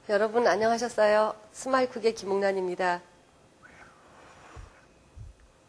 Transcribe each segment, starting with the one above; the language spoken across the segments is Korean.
여러분 안녕하셨어요? 스마일쿡의 김옥란입니다.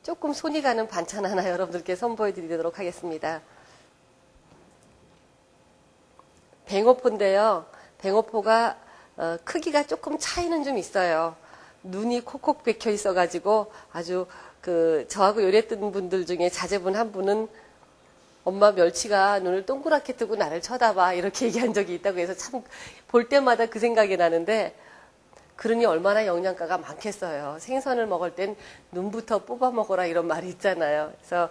조금 손이 가는 반찬 하나 여러분들께 선보여 드리도록 하겠습니다. 뱅어포인데요. 뱅어포가 크기가 조금 차이는 좀 있어요. 눈이 콕콕 박혀 있어가지고 아주 저하고 요리했던 분들 중에 자제분 한 분은 엄마 멸치가 눈을 동그랗게 뜨고 나를 쳐다봐 이렇게 얘기한 적이 있다고 해서 참 볼 때마다 그 생각이 나는데 그러니 얼마나 영양가가 많겠어요. 생선을 먹을 땐 눈부터 뽑아 먹어라 이런 말이 있잖아요. 그래서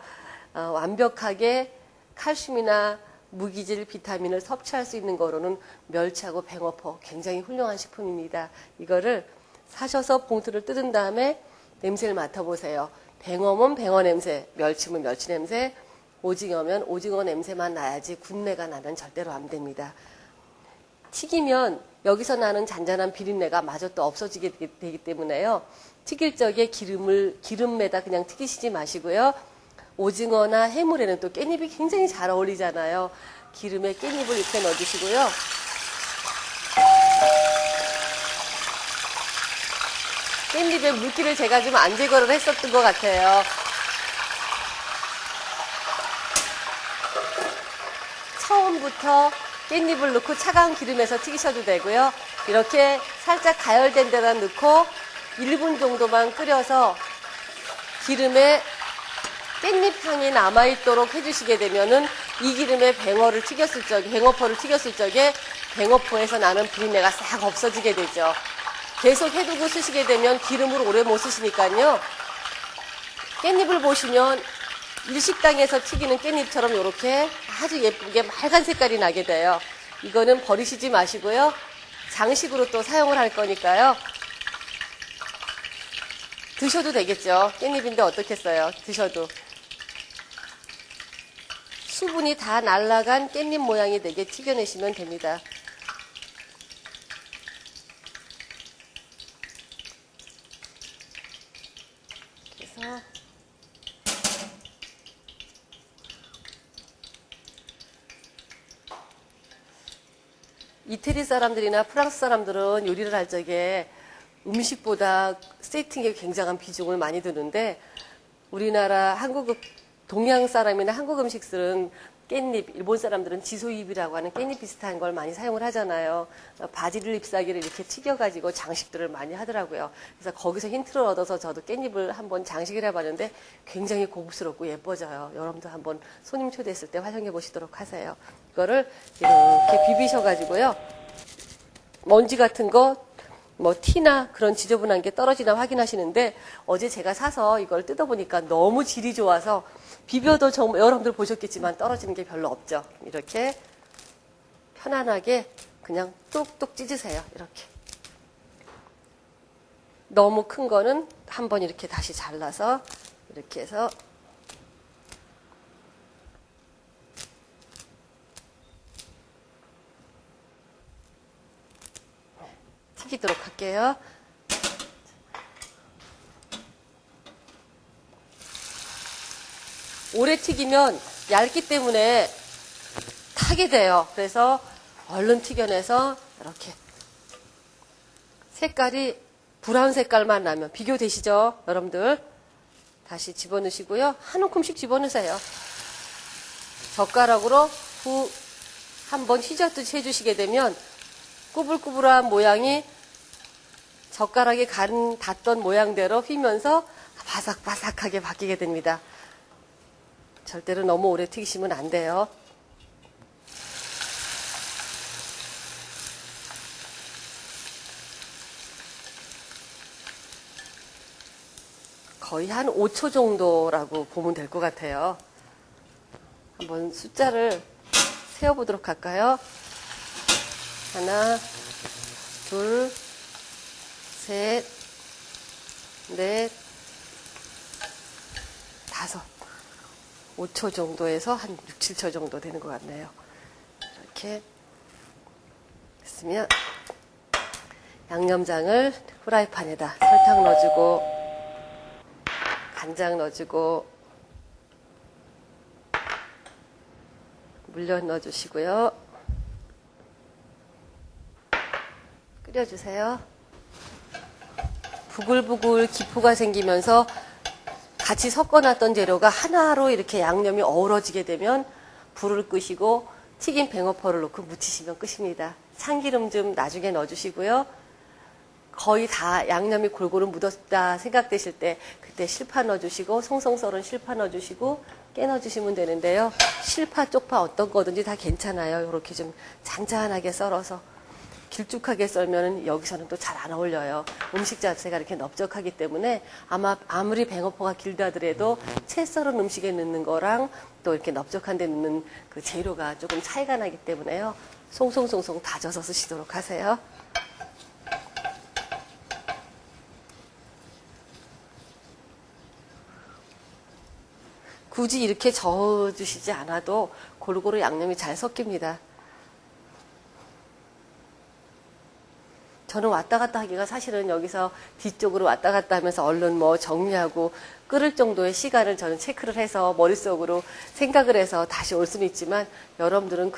완벽하게 칼슘이나 무기질, 비타민을 섭취할 수 있는 거로는 멸치하고 뱅어포 굉장히 훌륭한 식품입니다. 이거를 사셔서 봉투를 뜯은 다음에 냄새를 맡아보세요. 뱅어면 뱅어 냄새, 멸치면 멸치 냄새, 오징어면 오징어 냄새만 나야지 군내가 나면 절대로 안 됩니다. 튀기면 여기서 나는 잔잔한 비린내가 마저 또 없어지게 되기 때문에요. 튀길 적에 기름에다 그냥 튀기시지 마시고요. 오징어나 해물에는 또 깻잎이 굉장히 잘 어울리잖아요. 기름에 깻잎을 이렇게 넣어주시고요. 깻잎에 물기를 제가 좀 안 제거를 했었던 것 같아요. 처음부터 깻잎을 넣고 차가운 기름에서 튀기셔도 되고요. 이렇게 살짝 가열된 데다 넣고 1분 정도만 끓여서 기름에 깻잎 향이 남아있도록 해주시게 되면은 이 기름에 뱅어포를 튀겼을 적에 뱅어포에서 나는 비린내가 싹 없어지게 되죠. 계속 해두고 쓰시게 되면 기름을 오래 못 쓰시니까요. 깻잎을 보시면 일식당에서 튀기는 깻잎처럼 이렇게 아주 예쁘게 맑은 색깔이 나게 돼요. 이거는 버리시지 마시고요. 장식으로 또 사용을 할 거니까요. 드셔도 되겠죠. 깻잎인데 어떻겠어요. 드셔도. 수분이 다 날아간 깻잎 모양이 되게 튀겨내시면 됩니다. 그래서 이태리 사람들이나 프랑스 사람들은 요리를 할 적에 음식보다 세팅에 굉장한 비중을 많이 두는데 우리나라 동양 사람이나 한국 음식들은 깻잎, 일본 사람들은 지소잎이라고 하는 깻잎 비슷한 걸 많이 사용을 하잖아요. 바질 잎사귀를 이렇게 튀겨가지고 장식들을 많이 하더라고요. 그래서 거기서 힌트를 얻어서 저도 깻잎을 한번 장식을 해봤는데 굉장히 고급스럽고 예뻐져요. 여러분도 한번 손님 초대했을 때 활용해 보시도록 하세요. 이거를 이렇게 비비셔가지고요. 먼지 같은 거, 티나 그런 지저분한 게 떨어지나 확인하시는데 어제 제가 사서 이걸 뜯어보니까 너무 질이 좋아서 비벼도 정말 여러분들 보셨겠지만 떨어지는 게 별로 없죠. 이렇게 편안하게 그냥 뚝뚝 찢으세요. 이렇게. 너무 큰 거는 한번 이렇게 다시 잘라서 이렇게 해서 튀기도록 할게요. 오래 튀기면 얇기 때문에 타게 돼요. 그래서 얼른 튀겨내서 이렇게 색깔이 브라운 색깔만 나면 비교되시죠? 여러분들 다시 집어넣으시고요. 한 움큼씩 집어넣으세요. 젓가락으로 후 한번 휘젓듯이 해주시게 되면 꾸불꾸불한 모양이 젓가락에 닿던 모양대로 휘면서 바삭바삭하게 바뀌게 됩니다. 절대로 너무 오래 튀기시면 안 돼요. 거의 한 5초 정도라고 보면 될 것 같아요. 한번 숫자를 세어보도록 할까요? 하나, 둘, 셋, 넷, 다섯. 5초 정도에서 한 6, 7초 정도 되는 것 같네요. 이렇게 됐으면 양념장을 후라이팬에다 설탕 넣어주고 간장 넣어주고 물엿 넣어주시고요. 끓여주세요. 부글부글 기포가 생기면서 같이 섞어놨던 재료가 하나로 이렇게 양념이 어우러지게 되면 불을 끄시고 튀긴 뱅어포를 넣고 무치시면 끝입니다. 참기름 좀 나중에 넣어주시고요. 거의 다 양념이 골고루 묻었다 생각되실 때 그때 실파 넣어주시고 송송 썰은 실파 넣어주시고 깨 넣어주시면 되는데요. 실파, 쪽파 어떤 거든지 다 괜찮아요. 이렇게 좀 잔잔하게 썰어서 길쭉하게 썰면 여기서는 또 잘 안 어울려요. 음식 자체가 이렇게 넓적하기 때문에 아무리 뱅어포가 길다 하더라도 채 썰은 음식에 넣는 거랑 또 이렇게 넓적한 데 넣는 그 재료가 조금 차이가 나기 때문에요. 송송송송 다져서 쓰시도록 하세요. 굳이 이렇게 저어주시지 않아도 골고루 양념이 잘 섞입니다. 저는 왔다 갔다 하기가 사실은 여기서 뒤쪽으로 왔다 갔다 하면서 얼른 뭐 정리하고 끓을 정도의 시간을 저는 체크를 해서 머릿속으로 생각을 해서 다시 올 수는 있지만 여러분들은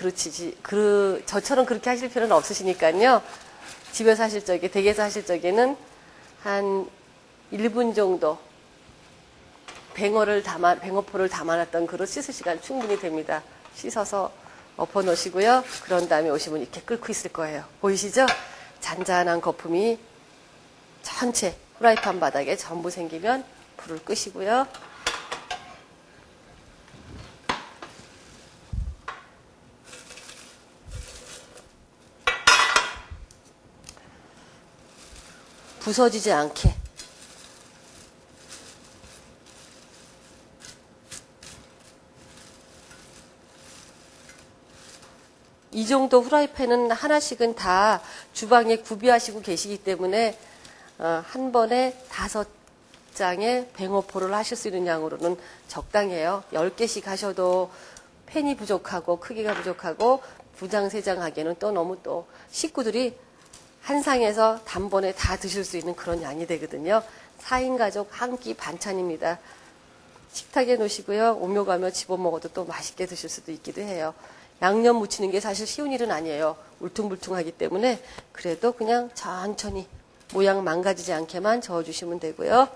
저처럼 그렇게 하실 필요는 없으시니까요. 집에서 하실 적에, 댁에서 하실 적에는 한 1분 정도 뱅어포를 담아놨던 그릇 씻을 시간 충분히 됩니다. 씻어서 엎어 놓으시고요. 그런 다음에 오시면 이렇게 끓고 있을 거예요. 보이시죠? 잔잔한 거품이 전체 프라이팬 바닥에 전부 생기면 불을 끄시고요. 부서지지 않게 이 정도 후라이팬은 하나씩은 다 주방에 구비하시고 계시기 때문에 한 번에 5장의 뱅어포를 하실 수 있는 양으로는 적당해요. 10개씩 하셔도 팬이 부족하고 크기가 부족하고 2장, 3장 하기에는 또 너무 또 식구들이 한 상에서 단번에 다 드실 수 있는 그런 양이 되거든요. 4인 가족 한 끼 반찬입니다. 식탁에 놓으시고요. 오며 가며 집어먹어도 또 맛있게 드실 수도 있기도 해요. 양념 묻히는 게 사실 쉬운 일은 아니에요. 울퉁불퉁하기 때문에 그래도 그냥 천천히 모양 망가지지 않게만 저어주시면 되고요.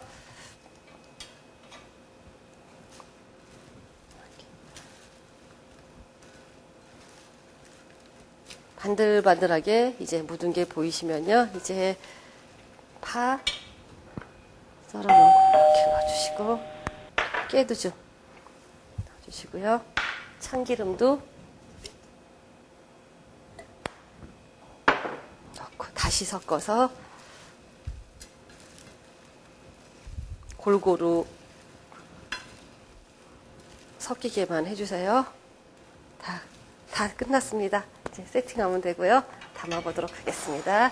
반들반들하게 이제 묻은 게 보이시면요. 이제 파 썰어놓은 거 이렇게 넣어주시고 깨도 좀 넣어주시고요. 참기름도 다시 섞어서 골고루 섞이게만 해주세요. 다 끝났습니다. 이제 세팅하면 되고요. 담아보도록 하겠습니다.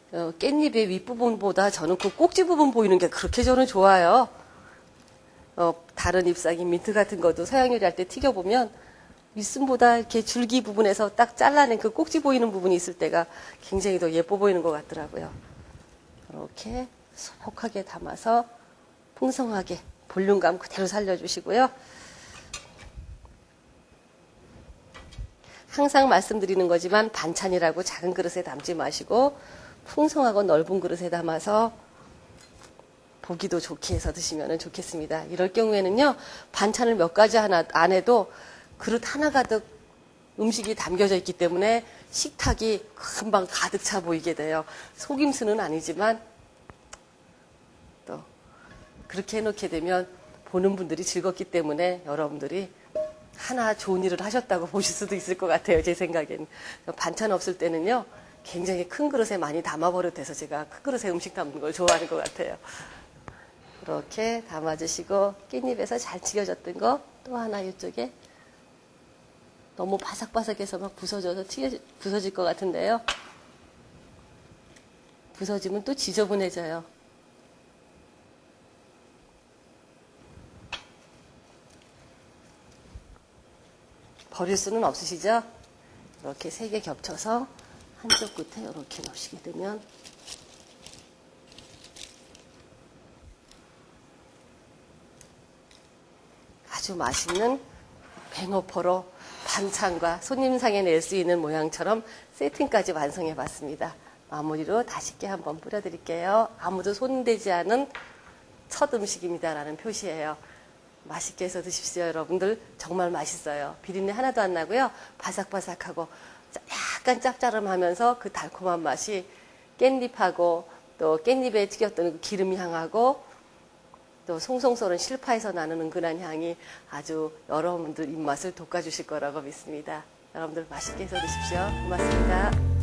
깻잎의 윗부분보다 저는 그 꼭지 부분 보이는 게 그렇게 저는 좋아요. 다른 잎사귀 민트 같은 것도 서양 요리할 때 튀겨보면 윗순보다 이렇게 줄기 부분에서 딱 잘라낸 그 꼭지 보이는 부분이 있을 때가 굉장히 더 예뻐 보이는 것 같더라고요. 이렇게 소복하게 담아서 풍성하게 볼륨감 그대로 살려주시고요. 항상 말씀드리는 거지만 반찬이라고 작은 그릇에 담지 마시고 풍성하고 넓은 그릇에 담아서 보기도 좋게 해서 드시면 좋겠습니다. 이럴 경우에는요, 반찬을 몇 가지 안 해도 그릇 하나 가득 음식이 담겨져 있기 때문에 식탁이 금방 가득 차 보이게 돼요. 속임수는 아니지만 또 그렇게 해놓게 되면 보는 분들이 즐겁기 때문에 여러분들이 하나 좋은 일을 하셨다고 보실 수도 있을 것 같아요. 제 생각에는. 반찬 없을 때는요, 굉장히 큰 그릇에 많이 담아버려도 돼서 제가 큰 그릇에 음식 담는 걸 좋아하는 것 같아요. 이렇게 담아주시고 깻잎에서 잘 튀겨졌던 거 또 하나 이쪽에 너무 바삭바삭해서 막 부서져서 부서질 것 같은데요. 부서지면 또 지저분해져요. 버릴 수는 없으시죠? 이렇게 3개 겹쳐서 한쪽 끝에 이렇게 놓으시게 되면 아주 맛있는 뱅어포로 반찬과 손님상에 낼 수 있는 모양처럼 세팅까지 완성해 봤습니다. 마무리로 다시게 한번 뿌려드릴게요. 아무도 손대지 않은 첫 음식입니다라는 표시예요. 맛있게 해서 드십시오. 여러분들 정말 맛있어요. 비린내 하나도 안 나고요. 바삭바삭하고 약간 짭짤하면서 그 달콤한 맛이 깻잎하고 또 깻잎에 튀겼던 그 기름 향하고 또 송송 썰은 실파에서 나는 은근한 향이 아주 여러분들 입맛을 돋궈주실 거라고 믿습니다. 여러분들 맛있게 해서 드십시오. 고맙습니다.